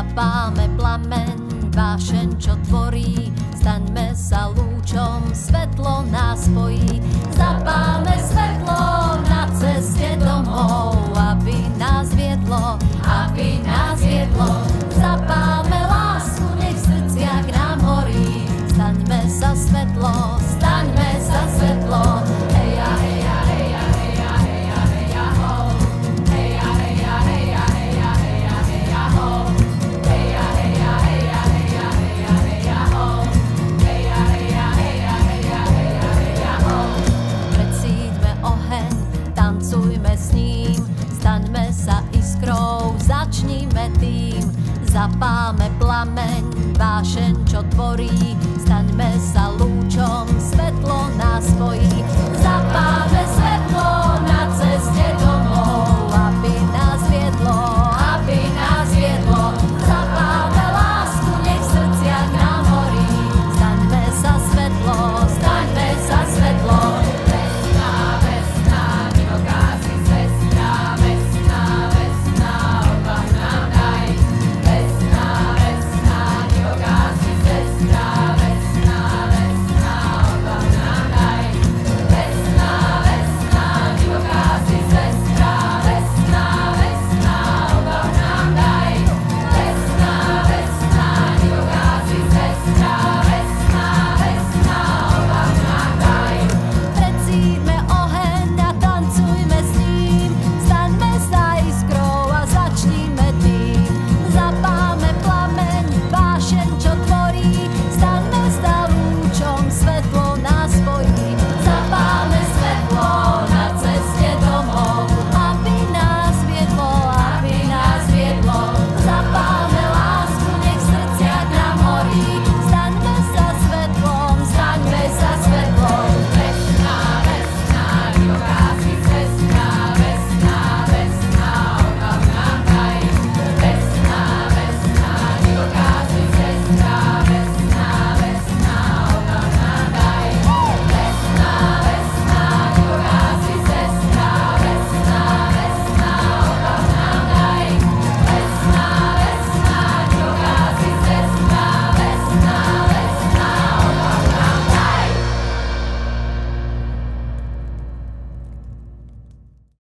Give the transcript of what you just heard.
Zapálme plameň, vášeň, čo tvorí, staňme sa lúčom, svetlo nás spojí. Zapálme svetlo na ceste domov, aby nás viedlo, aby nás viedlo. Zapálme lásku, nech v srdciach nám horí, staňme sa svetlo, staňme sa svetlo. Heja, heja, heja, heja, heja, heja, ho. Heja, heja, heja, heja, heja, heja, ho. Heja, heja, heja, heja, heja, heja, ho. Heja, heja, heja, heja, heja, heja, ho. Precíťme oheň, tancujme s ním, staňme sa iskrou, začnime tým. Zapálme plameň, vášeň, čo tvorí, staňme sa lúčom, svetlo nás spojí.